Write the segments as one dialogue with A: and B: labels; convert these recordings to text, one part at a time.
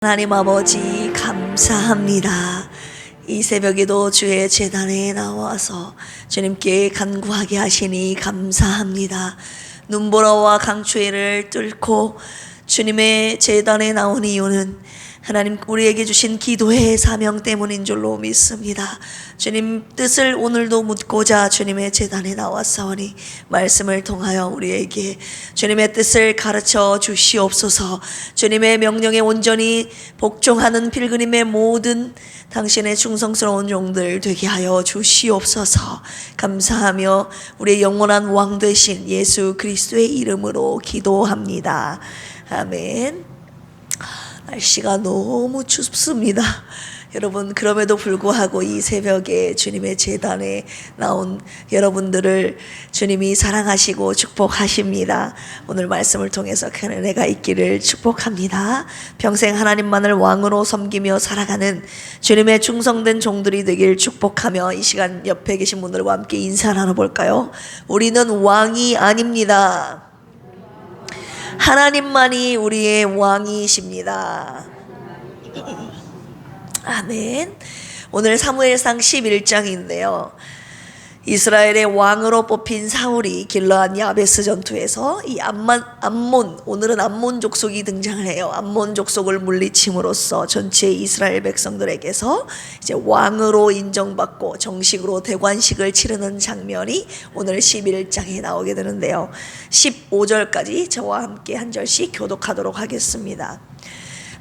A: 하나님 아버지 감사합니다. 이 새벽에도 주의 제단에 나와서 주님께 간구하게 하시니 감사합니다. 눈보라와 강추위를 뚫고 주님의 제단에 나온 이유는 하나님 우리에게 주신 기도의 사명 때문인 줄로 믿습니다. 주님 뜻을 오늘도 묻고자 주님의 제단에 나왔사오니 말씀을 통하여 우리에게 주님의 뜻을 가르쳐 주시옵소서. 주님의 명령에 온전히 복종하는 필그림의 모든 당신의 충성스러운 종들 되게 하여 주시옵소서. 감사하며 우리의 영원한 왕 되신 예수 그리스도의 이름으로 기도합니다. 아멘. 날씨가 너무 춥습니다. 여러분, 그럼에도 불구하고 이 새벽에 주님의 제단에 나온 여러분들을 주님이 사랑하시고 축복하십니다. 오늘 말씀을 통해서 큰 은혜가 있기를 축복합니다. 평생 하나님만을 왕으로 섬기며 살아가는 주님의 충성된 종들이 되길 축복하며 이 시간 옆에 계신 분들과 함께 인사 나눠볼까요? 우리는 왕이 아닙니다. 하나님만이 우리의 왕이십니다. 아멘. 오늘 사무엘상 11장인데요. 이스라엘의 왕으로 뽑힌 사울이 길르앗 야베스 전투에서 이 암몬, 오늘은 암몬 족속이 등장을 해요. 암몬 족속을 물리침으로써 전체 이스라엘 백성들에게서 이제 왕으로 인정받고 정식으로 대관식을 치르는 장면이 오늘 11장에 나오게 되는데요. 15절까지 저와 함께 한 절씩 교독하도록 하겠습니다.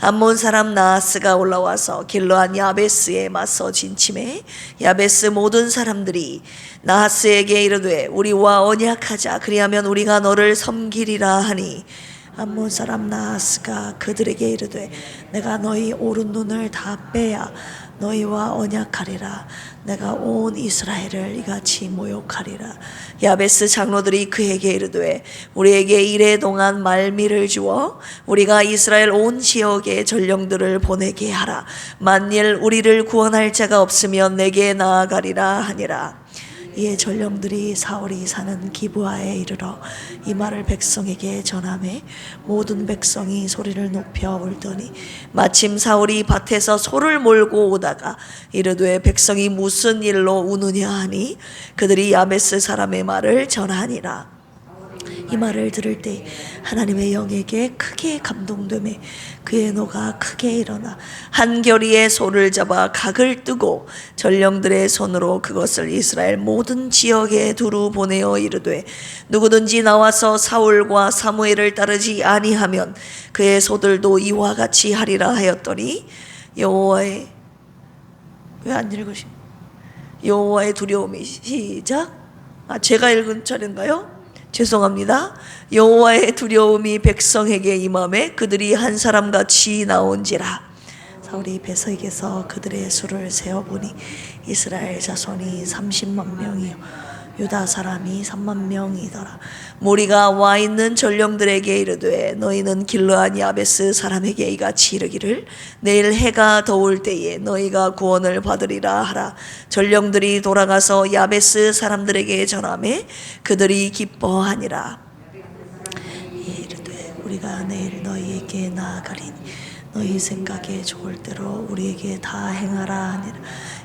A: 암몬 사람 나하스가 올라와서 길르앗 야베스에 맞서 진침해 야베스 모든 사람들이 나하스에게 이르되 우리와 언약하자 그리하면 우리가 너를 섬기리라 하니 암몬 사람 나하스가 그들에게 이르되 내가 너희 오른 눈을 다 빼야 너희와 언약하리라. 내가 온 이스라엘을 이같이 모욕하리라. 야베스 장로들이 그에게 이르되 우리에게 이래 동안 말미를 주어 우리가 이스라엘 온 지역에 전령들을 보내게 하라. 만일 우리를 구원할 자가 없으면 내게 나아가리라 하니라. 이에 전령들이 사울이 사는 기브아에 이르러 이 말을 백성에게 전하매 모든 백성이 소리를 높여 울더니 마침 사울이 밭에서 소를 몰고 오다가 이르되 백성이 무슨 일로 우느냐 하니 그들이 야베스 사람의 말을 전하니라. 이 말을 들을 때 하나님의 영에게 크게 감동되매 그의 노가 크게 일어나 한 겨리의 소를 잡아 각을 뜨고 전령들의 손으로 그것을 이스라엘 모든 지역에 두루 보내어 이르되 누구든지 나와서 사울과 사무엘을 따르지 아니하면 그의 소들도 이와 같이 하리라 하였더니 여호와의 왜 안 읽으십니까? 여호와의 두려움이 시작. 제가 읽은 차례인가요? 죄송합니다. 여호와의 두려움이 백성에게 임함에 그들이 한 사람같이 나온지라. 사울이 베석에서 그들의 수를 세어보니 이스라엘 자손이 30만 명이요 유다 사람이 3만 명이더라. 무리가 와 있는 전령들에게 이르되 너희는 길르앗 야베스 사람에게 이같이 이르기를 내일 해가 더울 때에 너희가 구원을 받으리라 하라. 전령들이 돌아가서 야베스 사람들에게 전하매 그들이 기뻐하니라. 이르되 우리가 내일 너희에게 나아가리니 너희 생각에 좋을 대로 우리에게 다 행하라 하니라.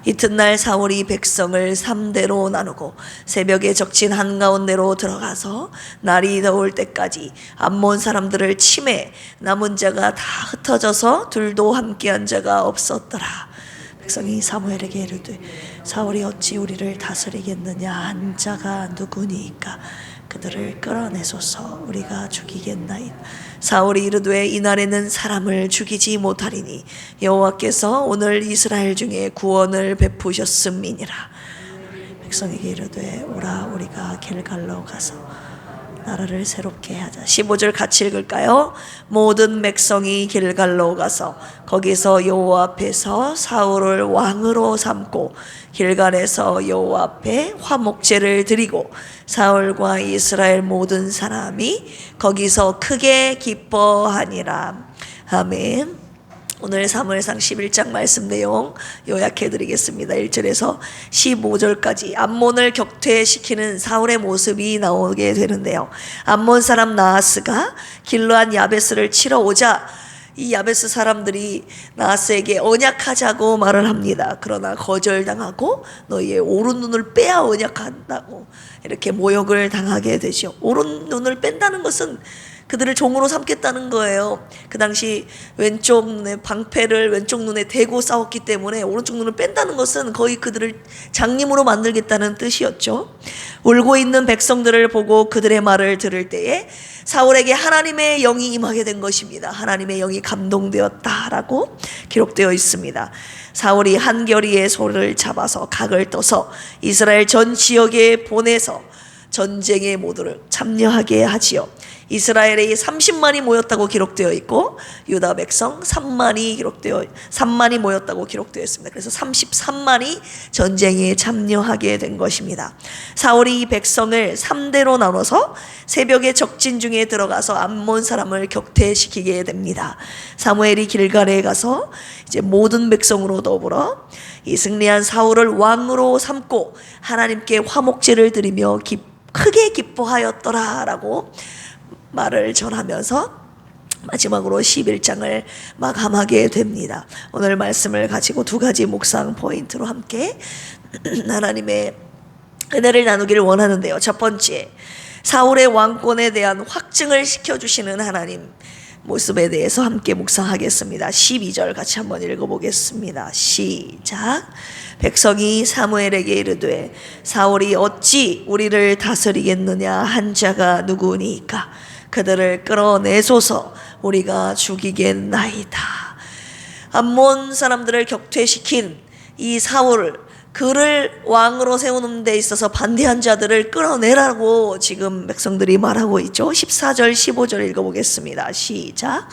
A: 이튿날 사울이 백성을 3대로 나누고 새벽에 적진 한가운데로 들어가서 날이 더울 때까지 암몬 사람들을 치매 남은 자가 다 흩어져서 둘도 함께한 자가 없었더라. 백성이 사무엘에게 이르되 사울이 어찌 우리를 다스리겠느냐 한 자가 누구니까 그들을 끌어내소서 우리가 죽이겠나이다. 사울이 이르되 이날에는 사람을 죽이지 못하리니 여호와께서 오늘 이스라엘 중에 구원을 베푸셨음이니라. 백성에게 이르되 오라 우리가 길갈로 가서 나라를 새롭게 하자. 15절 같이 읽을까요? 모든 백성이 길갈로 가서 거기서 여호와 앞에서 사울을 왕으로 삼고 길갈에서 여호와 앞에 화목제를 드리고 사울과 이스라엘 모든 사람이 거기서 크게 기뻐하니라. 아멘. 오늘 사무엘상 11장 말씀 내용 요약해 드리겠습니다. 1절에서 15절까지 암몬을 격퇴시키는 사울의 모습이 나오게 되는데요. 암몬 사람 나하스가 길르앗 야베스를 치러 오자 이 야베스 사람들이 나하스에게 언약하자고 말을 합니다. 그러나 거절당하고 너희의 오른 눈을 빼야 언약한다고 이렇게 모욕을 당하게 되죠. 오른 눈을 뺀다는 것은 그들을 종으로 삼겠다는 거예요. 그 당시 왼쪽 눈에 방패를 왼쪽 눈에 대고 싸웠기 때문에 오른쪽 눈을 뺀다는 것은 거의 그들을 장님으로 만들겠다는 뜻이었죠. 울고 있는 백성들을 보고 그들의 말을 들을 때에 사울에게 하나님의 영이 임하게 된 것입니다. 하나님의 영이 감동되었다라고 기록되어 있습니다. 사울이 한겨리의 소를 잡아서 각을 떠서 이스라엘 전 지역에 보내서 전쟁에 모두를 참여하게 하지요. 이스라엘에 30만이 모였다고 기록되어 있고 유다 백성 3만이 모였다고 기록되어 있습니다. 그래서 33만이 전쟁에 참여하게 된 것입니다. 사울이 이 백성을 3대로 나눠서 새벽에 적진 중에 들어가서 암몬 사람을 격퇴시키게 됩니다. 사무엘이 길갈에 가서 이제 모든 백성으로 더불어 이 승리한 사울을 왕으로 삼고 하나님께 화목제를 드리며 크게 기뻐하였더라라고 말을 전하면서 마지막으로 11장을 마감하게 됩니다. 오늘 말씀을 가지고 두 가지 묵상 포인트로 함께 하나님의 은혜를 나누기를 원하는데요. 첫 번째, 사울의 왕권에 대한 확증을 시켜주시는 하나님 모습에 대해서 함께 묵상하겠습니다. 12절 같이 한번 읽어보겠습니다. 시작. 백성이 사무엘에게 이르되 사울이 어찌 우리를 다스리겠느냐 한 자가 누구니까 그들을 끌어내소서 우리가 죽이겠나이다. 암몬 사람들을 격퇴시킨 이 사울, 그를 왕으로 세우는 데 있어서 반대한 자들을 끌어내라고 지금 백성들이 말하고 있죠. 14절 15절 읽어보겠습니다. 시작.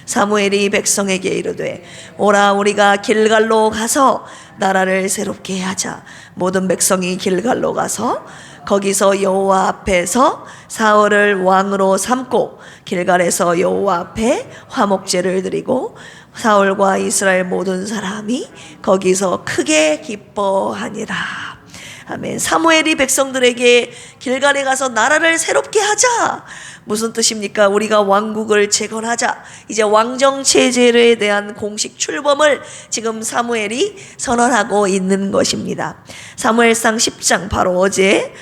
A: 사무엘이 백성에게 이르되 오라 우리가 길갈로 가서 나라를 새롭게 하자. 모든 백성이 길갈로 가서 거기서 여호와 앞에서 사울을 왕으로 삼고 길갈에서 여호와 앞에 화목제를 드리고 사울과 이스라엘 모든 사람이 거기서 크게 기뻐하니라. 아멘. 사무엘이 백성들에게 길갈에 가서 나라를 새롭게 하자. 무슨 뜻입니까? 우리가 왕국을 재건하자. 이제 왕정 체제에 대한 공식 출범을 지금 사무엘이 선언하고 있는 것입니다. 사무엘상 10장 바로 어제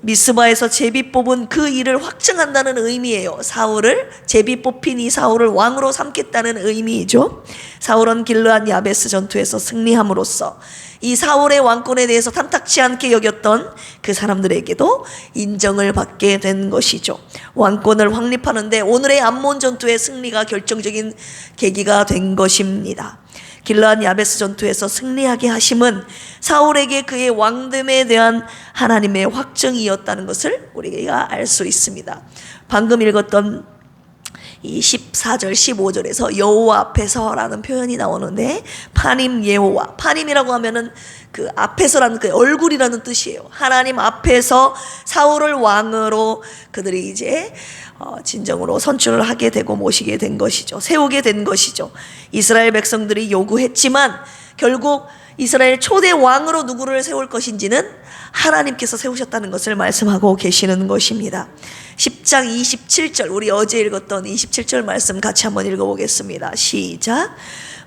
A: 미스바에서 제비 뽑은 그 일을 확증한다는 의미예요. 사울을 제비 뽑힌 이 사울을 왕으로 삼겠다는 의미이죠. 사울은 길르앗 야베스 전투에서 승리함으로써 이 사울의 왕권에 대해서 탐탁치 않게 여겼던 그 사람들에게도 인정을 받게 된 것이죠. 왕권을 확립하는데 오늘의 암몬 전투의 승리가 결정적인 계기가 된 것입니다. 길르앗 야베스 전투에서 승리하게 하심은 사울에게 그의 왕됨에 대한 하나님의 확증이었다는 것을 우리가 알 수 있습니다. 방금 읽었던 이 14절 15절에서 여호와 앞에서라는 표현이 나오는데 파님 여호와, 파님이라고 하면은 그 앞에서라는 그 얼굴이라는 뜻이에요. 하나님 앞에서 사울을 왕으로 그들이 이제 진정으로 선출을 하게 되고 모시게 된 것이죠. 세우게 된 것이죠. 이스라엘 백성들이 요구했지만 결국 이스라엘 초대 왕으로 누구를 세울 것인지는 하나님께서 세우셨다는 것을 말씀하고 계시는 것입니다. 10장 27절, 우리 어제 읽었던 27절 말씀 같이 한번 읽어보겠습니다. 시작.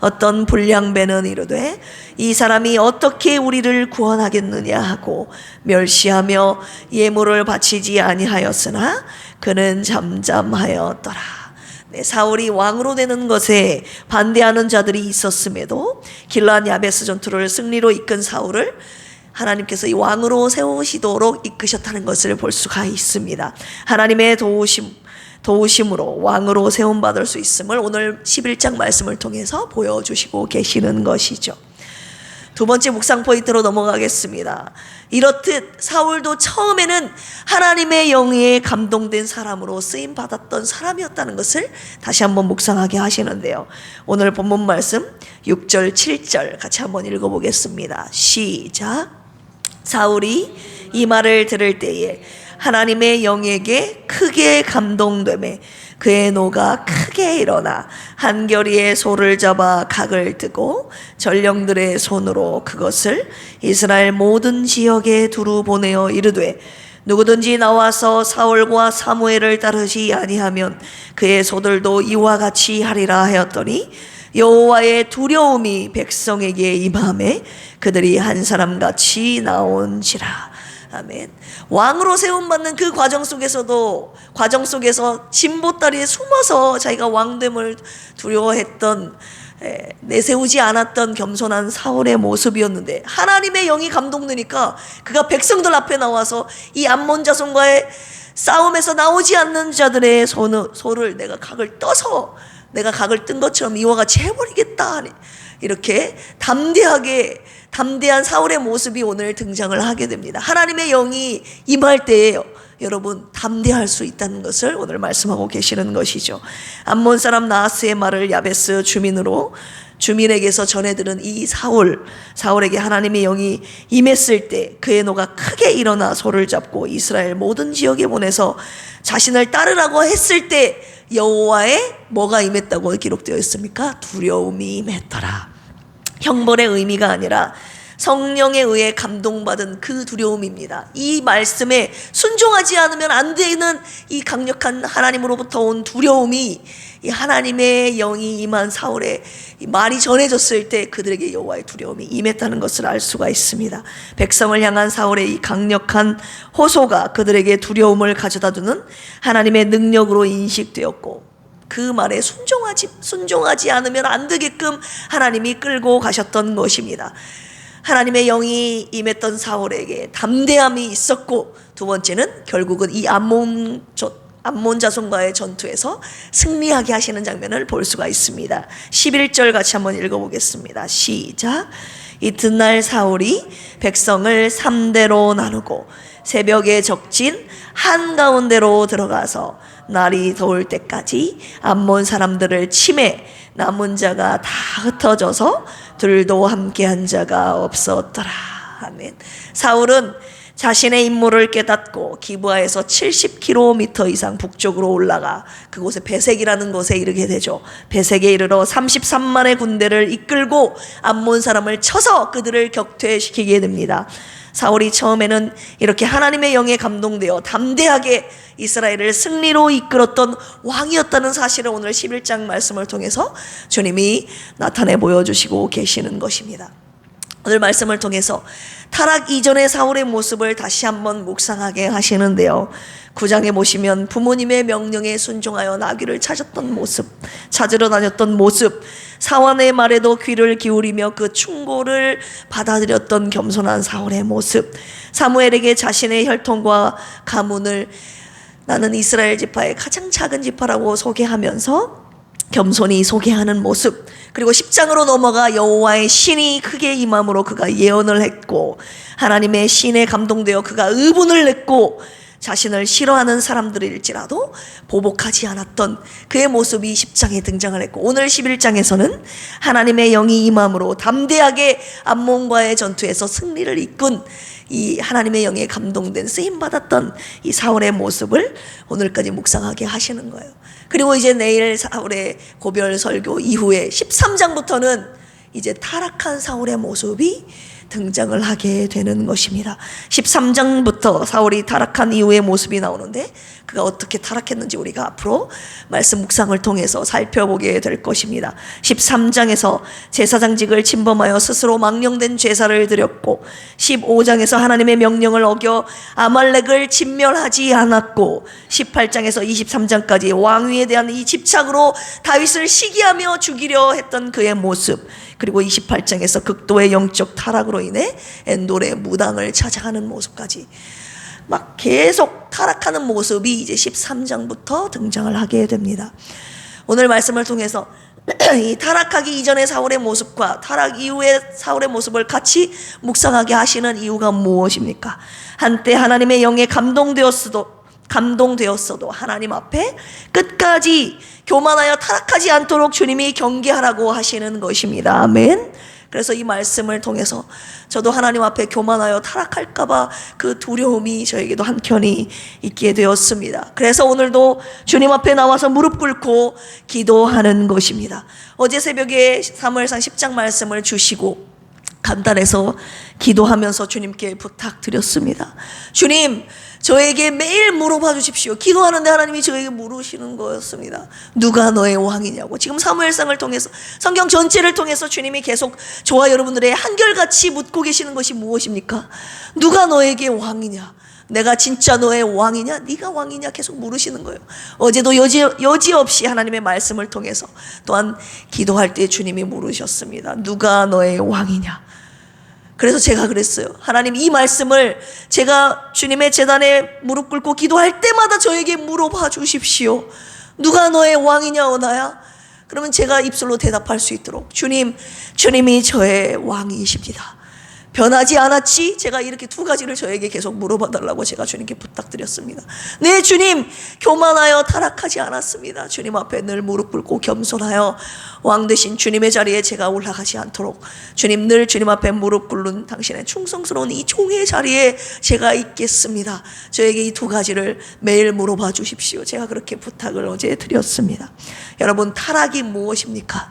A: 어떤 불량배는 이르되 이 사람이 어떻게 우리를 구원하겠느냐 하고 멸시하며 예물을 바치지 아니하였으나 그는 잠잠하였더라. 네, 사울이 왕으로 되는 것에 반대하는 자들이 있었음에도 길르앗 야베스 전투를 승리로 이끈 사울을 하나님께서 이 왕으로 세우시도록 이끄셨다는 것을 볼 수가 있습니다. 하나님의 도우심으로 왕으로 세움받을 수 있음을 오늘 11장 말씀을 통해서 보여주시고 계시는 것이죠. 두 번째 묵상 포인트로 넘어가겠습니다. 이렇듯 사울도 처음에는 하나님의 영에 감동된 사람으로 쓰임 받았던 사람이었다는 것을 다시 한번 묵상하게 하시는데요. 오늘 본문 말씀 6절 7절 같이 한번 읽어보겠습니다. 시작. 사울이 이 말을 들을 때에 하나님의 영에게 크게 감동되매 그의 노가 크게 일어나 한겨리의 소를 잡아 각을 뜨고 전령들의 손으로 그것을 이스라엘 모든 지역에 두루 보내어 이르되 누구든지 나와서 사울과 사무엘을 따르지 아니하면 그의 소들도 이와 같이 하리라 하였더니 여호와의 두려움이 백성에게 임하매 그들이 한 사람같이 나온지라. 아멘. 왕으로 세움받는 그 과정 속에서 진보다리에 숨어서 자기가 왕됨을 두려워했던, 내세우지 않았던 겸손한 사울의 모습이었는데, 하나님의 영이 감동되니까 그가 백성들 앞에 나와서 이 암몬 자손과의 싸움에서 나오지 않는 자들의 소를 내가 각을 뜬 것처럼 이와 같이 해버리겠다. 이렇게 담대한 사울의 모습이 오늘 등장을 하게 됩니다. 하나님의 영이 임할 때에 여러분 담대할 수 있다는 것을 오늘 말씀하고 계시는 것이죠. 암몬 사람 나하스의 말을 야베스 주민에게서 전해 들은 이 사울에게 하나님의 영이 임했을 때 그의 노가 크게 일어나 소를 잡고 이스라엘 모든 지역에 보내서 자신을 따르라고 했을 때 여호와의 뭐가 임했다고 기록되어 있습니까? 두려움이 임했더라. 형벌의 의미가 아니라 성령에 의해 감동받은 그 두려움입니다. 이 말씀에 순종하지 않으면 안 되는 이 강력한 하나님으로부터 온 두려움이 이 하나님의 영이 임한 사울의 말이 전해졌을 때 그들에게 여호와의 두려움이 임했다는 것을 알 수가 있습니다. 백성을 향한 사울의 이 강력한 호소가 그들에게 두려움을 가져다 두는 하나님의 능력으로 인식되었고, 그 말에 순종하지 않으면 안 되게끔 하나님이 끌고 가셨던 것입니다. 하나님의 영이 임했던 사울에게 담대함이 있었고, 두 번째는 결국은 이 암몬 자손과의 전투에서 승리하게 하시는 장면을 볼 수가 있습니다. 11절 같이 한번 읽어보겠습니다. 시작. 이튿날 사울이 백성을 3대로 나누고 새벽에 적진 한가운데로 들어가서 날이 더울 때까지 암몬 사람들을 치매 남은 자가 다 흩어져서 둘도 함께한 자가 없었더라. 아멘. 사울은 자신의 임무를 깨닫고 기브아에서 70km 이상 북쪽으로 올라가 그곳에 베색이라는 곳에 이르게 되죠. 베색에 이르러 33만의 군대를 이끌고 암몬 사람을 쳐서 그들을 격퇴시키게 됩니다. 사울이 처음에는 이렇게 하나님의 영에 감동되어 담대하게 이스라엘을 승리로 이끌었던 왕이었다는 사실을 오늘 11장 말씀을 통해서 주님이 나타내 보여주시고 계시는 것입니다. 오늘 말씀을 통해서 타락 이전의 사울의 모습을 다시 한번 묵상하게 하시는데요. 9장에 보시면 부모님의 명령에 순종하여 나귀를 찾으러 다녔던 모습, 사환의 말에도 귀를 기울이며 그 충고를 받아들였던 겸손한 사울의 모습, 사무엘에게 자신의 혈통과 가문을 나는 이스라엘 지파의 가장 작은 지파라고 소개하면서 겸손히 소개하는 모습, 그리고 10장으로 넘어가 여호와의 신이 크게 임함으로 그가 예언을 했고 하나님의 신에 감동되어 그가 의분을 냈고 자신을 싫어하는 사람들일지라도 보복하지 않았던 그의 모습이 10장에 등장을 했고, 오늘 11장에서는 하나님의 영이 임함으로 담대하게 암몬과의 전투에서 승리를 이끈 이 하나님의 영에 감동된 쓰임받았던 이 사울의 모습을 오늘까지 묵상하게 하시는 거예요. 그리고 이제 내일 사울의 고별 설교 이후에 13장부터는 이제 타락한 사울의 모습이 등장을 하게 되는 것입니다. 13장부터 사울이 타락한 이후의 모습이 나오는데 그가 어떻게 타락했는지 우리가 앞으로 말씀 묵상을 통해서 살펴보게 될 것입니다. 13장에서 제사장직을 침범하여 스스로 망령된 제사를 드렸고, 15장에서 하나님의 명령을 어겨 아말렉을 진멸하지 않았고, 18장에서 23장까지 왕위에 대한 이 집착으로 다윗을 시기하며 죽이려 했던 그의 모습, 그리고 28장에서 극도의 영적 타락으로 인해 엔돌의 무당을 찾아가는 모습까지 막 계속 타락하는 모습이 이제 13장부터 등장을 하게 됩니다. 오늘 말씀을 통해서 이 타락하기 이전의 사울의 모습과 타락 이후의 사울의 모습을 같이 묵상하게 하시는 이유가 무엇입니까? 한때 하나님의 영에 감동되었어도 하나님 앞에 끝까지 교만하여 타락하지 않도록 주님이 경계하라고 하시는 것입니다. 아멘. 그래서 이 말씀을 통해서 저도 하나님 앞에 교만하여 타락할까봐 그 두려움이 저에게도 한켠이 있게 되었습니다. 그래서 오늘도 주님 앞에 나와서 무릎 꿇고 기도하는 것입니다. 어제 새벽에 사무엘상 10장 말씀을 주시고 간단해서 기도하면서 주님께 부탁드렸습니다. 주님, 저에게 매일 물어봐 주십시오. 기도하는데 하나님이 저에게 물으시는 거였습니다. 누가 너의 왕이냐고. 지금 사무엘상을 통해서, 성경 전체를 통해서 주님이 계속 저와 여러분들의 한결같이 묻고 계시는 것이 무엇입니까? 누가 너에게 왕이냐? 내가 진짜 너의 왕이냐? 네가 왕이냐? 계속 물으시는 거예요. 어제도 여지없이 하나님의 말씀을 통해서 또한 기도할 때 주님이 물으셨습니다. 누가 너의 왕이냐? 그래서 제가 그랬어요. 하나님, 이 말씀을 제가 주님의 제단에 무릎 꿇고 기도할 때마다 저에게 물어봐 주십시오. 누가 너의 왕이냐, 은하야? 그러면 제가 입술로 대답할 수 있도록, 주님이 저의 왕이십니다. 변하지 않았지? 제가 이렇게 두 가지를 저에게 계속 물어봐 달라고 제가 주님께 부탁드렸습니다. 네, 주님, 교만하여 타락하지 않았습니다. 주님 앞에 늘 무릎 꿇고 겸손하여 왕 되신 주님의 자리에 제가 올라가지 않도록, 주님, 늘 주님 앞에 무릎 꿇는 당신의 충성스러운 이 종의 자리에 제가 있겠습니다. 저에게 이 두 가지를 매일 물어봐 주십시오. 제가 그렇게 부탁을 어제 드렸습니다. 여러분, 타락이 무엇입니까?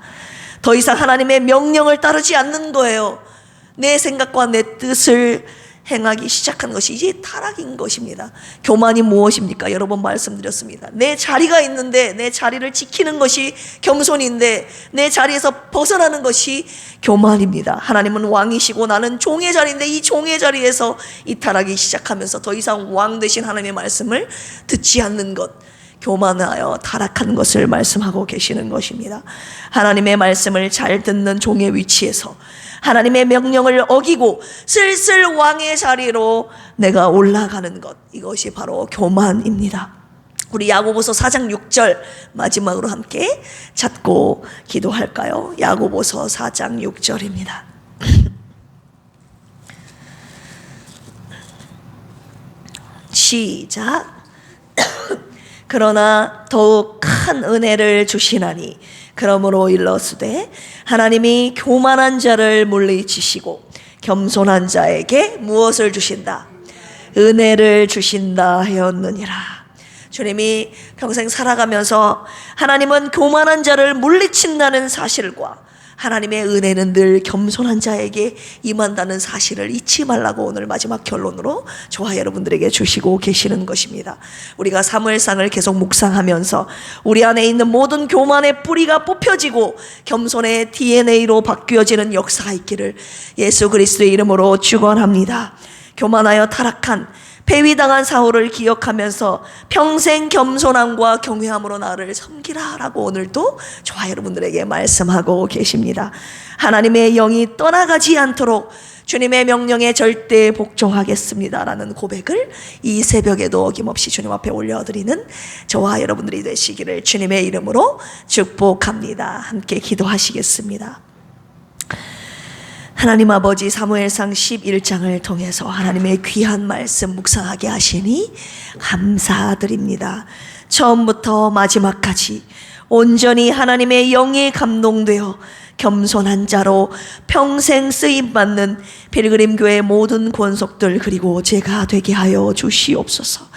A: 더 이상 하나님의 명령을 따르지 않는 거예요. 내 생각과 내 뜻을 행하기 시작한 것이 이제 타락인 것입니다. 교만이 무엇입니까? 여러 번 말씀드렸습니다. 내 자리가 있는데 내 자리를 지키는 것이 겸손인데 내 자리에서 벗어나는 것이 교만입니다. 하나님은 왕이시고 나는 종의 자리인데 이 종의 자리에서 이탈하기 시작하면서 더 이상 왕 되신 하나님의 말씀을 듣지 않는 것, 교만하여 타락한 것을 말씀하고 계시는 것입니다. 하나님의 말씀을 잘 듣는 종의 위치에서 하나님의 명령을 어기고 슬슬 왕의 자리로 내가 올라가는 것, 이것이 바로 교만입니다. 우리 야고보서 4장 6절 마지막으로 함께 찾고 기도할까요? 야고보서 4장 6절입니다. 시작. 그러나 더욱 큰 은혜를 주시나니 그러므로 일러스되 하나님이 교만한 자를 물리치시고 겸손한 자에게 무엇을 주신다? 은혜를 주신다 하였느니라. 주님이 평생 살아가면서 하나님은 교만한 자를 물리친다는 사실과 하나님의 은혜는 늘 겸손한 자에게 임한다는 사실을 잊지 말라고 오늘 마지막 결론으로 저와 여러분들에게 주시고 계시는 것입니다. 우리가 사무엘상을 계속 묵상하면서 우리 안에 있는 모든 교만의 뿌리가 뽑혀지고 겸손의 DNA로 바뀌어지는 역사가 있기를 예수 그리스도의 이름으로 축원합니다. 교만하여 타락한 폐위당한 사울을 기억하면서 평생 겸손함과 경외함으로 나를 섬기라 라고 오늘도 저와 여러분들에게 말씀하고 계십니다. 하나님의 영이 떠나가지 않도록 주님의 명령에 절대 복종하겠습니다 라는 고백을 이 새벽에도 어김없이 주님 앞에 올려드리는 저와 여러분들이 되시기를 주님의 이름으로 축복합니다. 함께 기도하시겠습니다. 하나님 아버지, 사무엘상 11장을 통해서 하나님의 귀한 말씀 묵상하게 하시니 감사드립니다. 처음부터 마지막까지 온전히 하나님의 영에 감동되어 겸손한 자로 평생 쓰임받는 필그림교회 모든 권속들 그리고 제가 되게 하여 주시옵소서.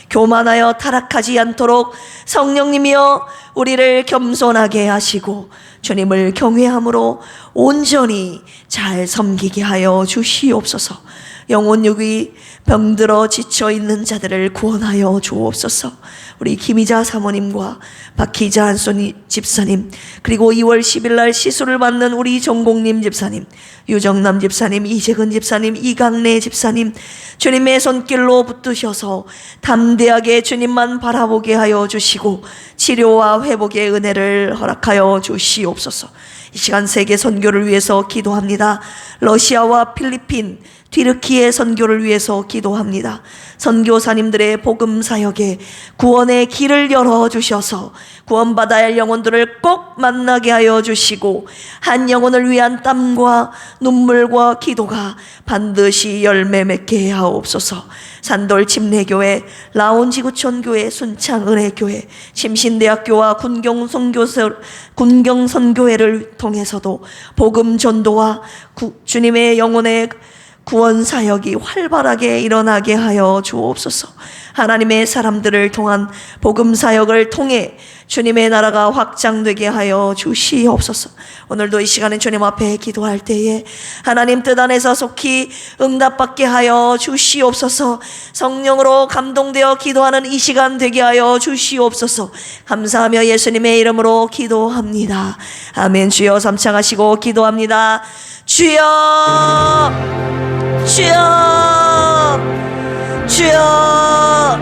A: 교만하여 타락하지 않도록 성령님이여 우리를 겸손하게 하시고 주님을 경외함으로 온전히 잘 섬기게 하여 주시옵소서. 영혼육이 병들어 지쳐있는 자들을 구원하여 주옵소서. 우리 김희자 사모님과 박희자 한손 집사님, 그리고 2월 10일 날 시술을 받는 우리 정공님 집사님, 유정남 집사님, 이재근 집사님, 이강래 집사님, 주님의 손길로 붙드셔서 담대하게 주님만 바라보게 하여 주시고 치료와 회복의 은혜를 허락하여 주시옵소서. 이 시간 세계 선교를 위해서 기도합니다. 러시아와 필리핀, 튀르키예 선교를 위해서 기도합니다. 선교사님들의 복음 사역에 구원의 길을 열어주셔서 구원받아야 할 영혼들을 꼭 만나게 하여 주시고 한 영혼을 위한 땀과 눈물과 기도가 반드시 열매 맺게 하옵소서. 산돌 침례교회, 라온지구촌교회, 순창은혜교회, 침신대학교와 군경선교회를 통해서도 복음 전도와 주님의 영혼의 구원 사역이 활발하게 일어나게 하여 주옵소서. 하나님의 사람들을 통한 복음 사역을 통해 주님의 나라가 확장되게 하여 주시옵소서. 오늘도 이 시간에 주님 앞에 기도할 때에 하나님 뜻 안에서 속히 응답받게 하여 주시옵소서. 성령으로 감동되어 기도하는 이 시간 되게 하여 주시옵소서. 감사하며 예수님의 이름으로 기도합니다. 아멘. 주여 삼창하시고 기도합니다. 주여, 주여, 주여.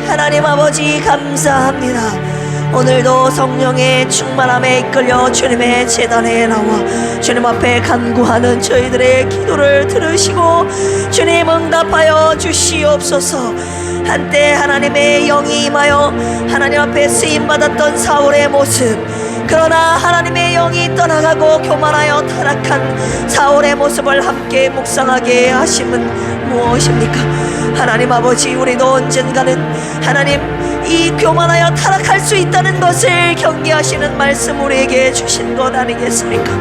A: 하나님 아버지 감사합니다. 오늘도 성령의 충만함에 이끌려 주님의 제단에 나와 주님 앞에 간구하는 저희들의 기도를 들으시고 주님 응답하여 주시옵소서. 한때 하나님의 영이 임하여 하나님 앞에 쓰임받았던 사울의 모습, 그러나 하나님의 영이 떠나가고 교만하여 타락한 사울의 모습을 함께 묵상하게 하심은 무엇입니까? 하나님 아버지, 우리도 언젠가는 하나님 이 교만하여 타락할 수 있다는 것을 경계하시는 말씀 우리에게 주신 것 아니겠습니까?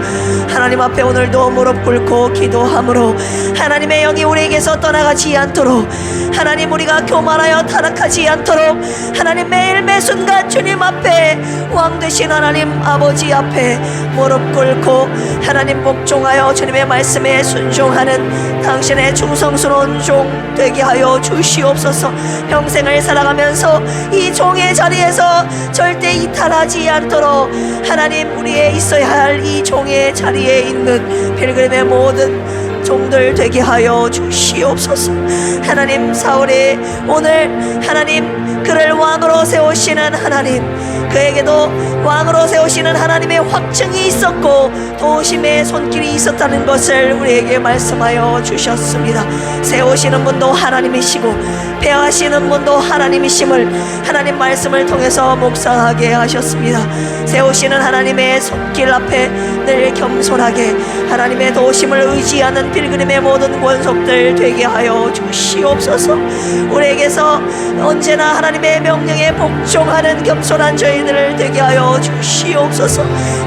A: 하나님 앞에 오늘도 무릎 꿇고 기도함으로 하나님의 영이 우리에게서 떠나가지 않도록, 하나님 우리가 교만하여 타락하지 않도록 하나님 매일 매순간 주님 앞에 왕 되신 하나님 아버지 앞에 무릎 꿇고 하나님 복종하여 주님의 말씀에 순종하는 당신의 충성스러운 종 되게 하여 주시옵소서. 평생을 살아가면서 이 종의 자리에서 절대 이탈하지 않도록 하나님 우리의 있어야 할 이 종의 자리에 있는 필그림의 모든 종들 되게 하여 주시옵소서. 하나님 사울이 오늘 하나님 그를 왕으로 세우시는 하나님, 그에게도 왕으로 세우시는 하나님의 확증이 있었고 도심의 손길이 있었다는 것을 우리에게 말씀하여 주셨습니다. 세우시는 분도 하나님이시고 폐하시는 분도 하나님이심을 하나님 말씀을 통해서 묵상하게 하셨습니다. 세우시는 하나님의 손길 앞에 늘 겸손하게 하나님의 도심을 의지하는 필그림의 모든 권속들 되게 하여 주시옵소서. 우리에게서 언제나 하나님의 명령에 복종하는 겸손한 저희들을 되게 하여 주시옵소서.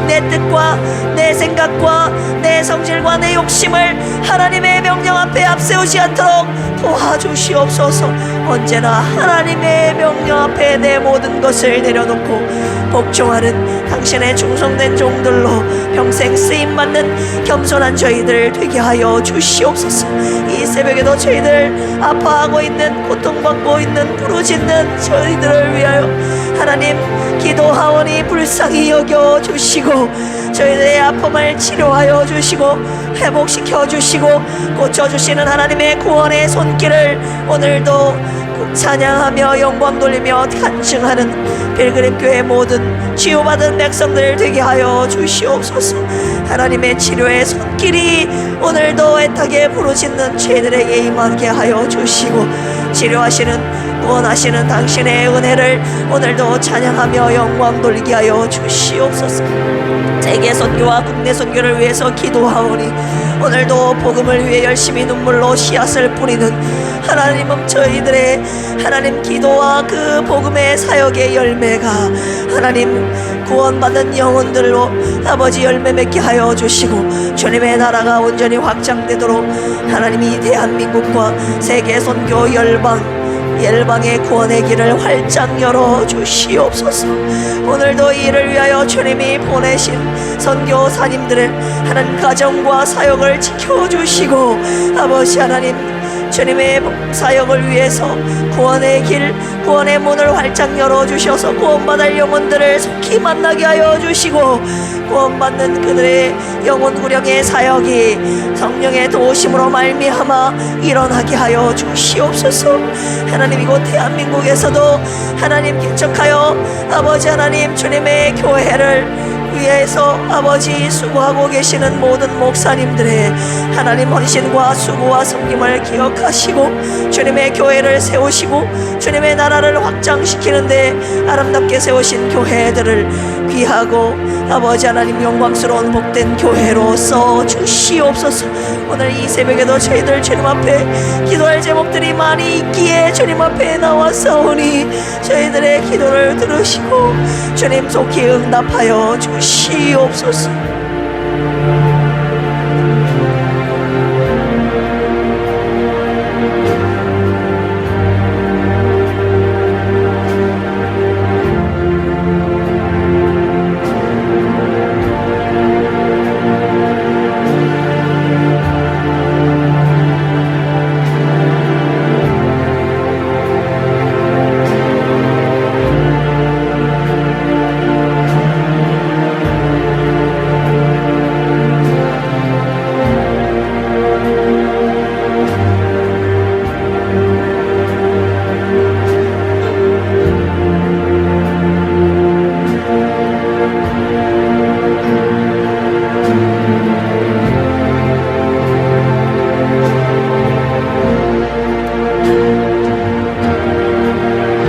A: 내 뜻과 내 생각과 내 성질과 내 욕심을 하나님의 명령 앞에 앞세우지 않도록 도와주시옵소서. 언제나 하나님의 명령 앞에 내 모든 것을 내려놓고 복종하는 당신의 충성된 종들로 평생 쓰임받는 겸손한 저희들 되게 하여 주시옵소서. 이 새벽에도 저희들 아파하고 있는, 고통받고 있는, 부르짖는 저희들을 위하여 하나님 기도하오니 불쌍히 여겨주시고 저희들의 아픔을 치료하여 주시고 회복시켜 주시고 고쳐주시는 하나님의 구원의 손길을 오늘도 찬양하며 영광 돌리며 간증하는 필그림 교회 모든 치유받은 백성들 되게 하여 주시옵소서. 하나님의 치료의 손길이 오늘도 애타게 부르짖는 죄들에게 임하게 하여 주시고 치료하시는 구원하시는 당신의 은혜를 오늘도 찬양하며 영광 돌리게 하여 주시옵소서. 세계 선교와 국내 선교를 위해서 기도하오니 오늘도 복음을 위해 열심히 눈물로 씨앗을 뿌리는 하나님은 저희들의 하나님 기도와 그 복음의 사역의 열매가 하나님 구원받은 영혼들로 아버지 열매 맺게 하여 주시고 주님의 나라가 온전히 확장되도록 하나님이 대한민국과 세계 선교 열방의 구원의 길을 활짝 열어 주시옵소서. 오늘도 이를 위하여 주님이 보내신 선교사님들의 하나님 가정과 사역을 지켜주시고 아버지 하나님 주님의 사역을 위해서 구원의 길, 구원의 문을 활짝 열어주셔서 구원받을 영혼들을 속히 만나게 하여 주시고 구원받는 그들의 영혼 구령의 사역이 성령의 도우심으로 말미암아 일어나게 하여 주시옵소서. 하나님 이곳 대한민국에서도 하나님 개척하여 아버지 하나님 주님의 교회를 위해서 아버지 수고하고 계시는 모든 목사님들의 하나님 헌신과 수고와 섬김을 기억하시고 주님의 교회를 세우시고 주님의 나라를 확장시키는데 아름답게 세우신 교회들을 귀하고 아버지 하나님 영광스러운 복된 교회로 써 주시옵소서. 오늘 이 새벽에도 저희들 주님 앞에 기도할 제목들이 많이 있기에 주님 앞에 나와서오니 저희들의 기도를 들으시고 주님 속히 응답하여 주시옵소서.